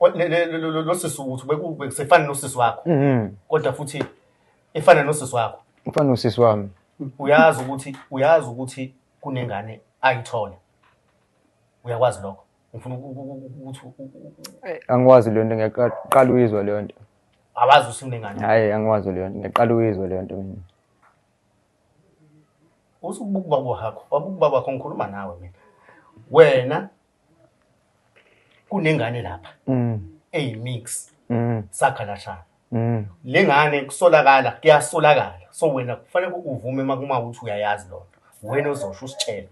lo sisi ukuthi bekusefana nosisi wakho kodwa futhi efana nosisi wakho ufana nosisi wami uyazi ukuthi kunengane ayithola uyakwazi lokho ngifuna ukuthi angikwazi le nto ngiyaqala uyizwa leyo nto awazi usinengane hayi angikwazi leyo nto ngiyaqala uyizwa leyo nto mina usubukuba wakho wabukuba wakho ngikhuluma nawe mina wena kunengane lapha mix sakhalashana lengane kusolakala kuyasolakala so wena kufanele uvume makuma ukuthi uyayazi lonto wena uzosho usitshele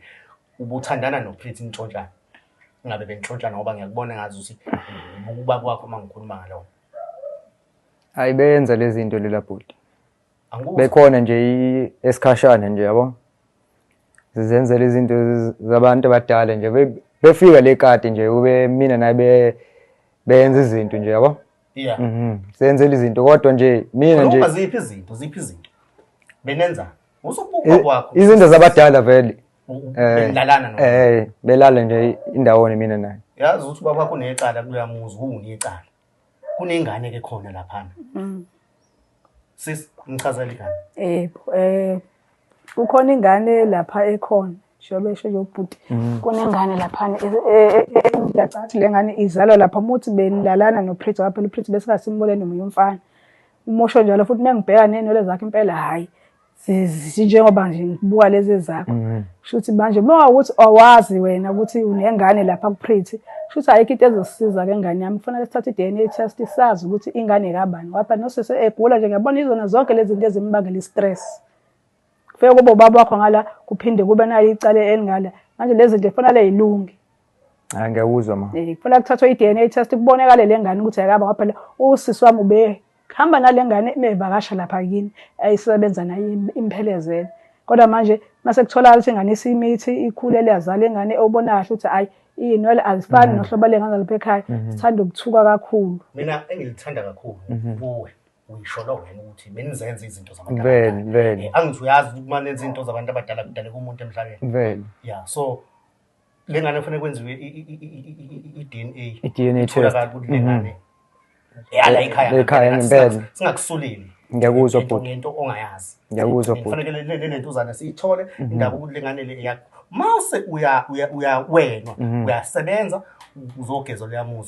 ubuthandana noPretty Ntshontsha ngabe bentshontshana ngoba ngiyakubona ngazi ukuthi ukuba kwakho mangikhuluma ngalona ayibenza lezi zinto lela bhuti bekhona nje esikhashana nje yabo zizenzela izinto zabantu abadala nje befika lekati nje ube mina naye benza izinto nje yabo senzela izinto kodwa nje mina nje ziphi izinto benenza usubuka kwakho izinto zabadala vele belalana belala nje indawone mina naye yazi ukuthi baba bakho necala kuyamuza unecala kunengane ke khona lapha sis ngichazela igama ukhona ingane lapha ekhona shobesho yobhuti kunengane lapha ngiyacathi lengane izalwa lapha umuthi benilalana noPretty lapha uPretty besingasimboleni nomunye umfana umusho njalo futhi mengibheka nenole zakhe impela hayi sinjengoba nje ngibuka lezi zakho shuthi manje uma ukuthi awazi wena ukuthi unengane lapha kuPretty shuthi ayikho into ezosisiza ke ngane yami kufanele sithathe iDNA test sazi ukuthi ingane kabani wapha nosese egula nje ngiyabona izona zonke lezi zinto ezimbangela istress kufike kubo baba wakho ngala kuphinde kube nayo icala elingala manje lezi zinto kufanele yilunge ngiyakuzwa ma kufanele kuthathwe iDNA test kubonakale lengane ukuthi ayakaba ngapha usisi wami ube hamba nalengane mevakasha lapha kini ayisebenza naye imphelezelo kodwa manje mase kutholakala ukuthi ingane isimithi ikhulele yazala ingane obonayo ukuthi hayi inwele azifani nohlobo lengane lapha ekhaya sithanda ukuthuka kakhulu mina engilithanda kakhulu kuwe uyisho lo wena ukuthi benizenza izinto zabantu vele angithi uyazi ukuthi uma nenza izinto zabantu abadala kudala kumuntu emhlabeni vele so lengane kufanele kwenziwe iDNA test lengane yala ekhaya ngempela singakusuleli ngiyakuzwa bhuti into ongayazi ngiyakuzwa bhuti kufanele lento uzana siyithole indaba ukuthi lengane le yakho mase uya wena uyasebenza uzogeza leyamuzi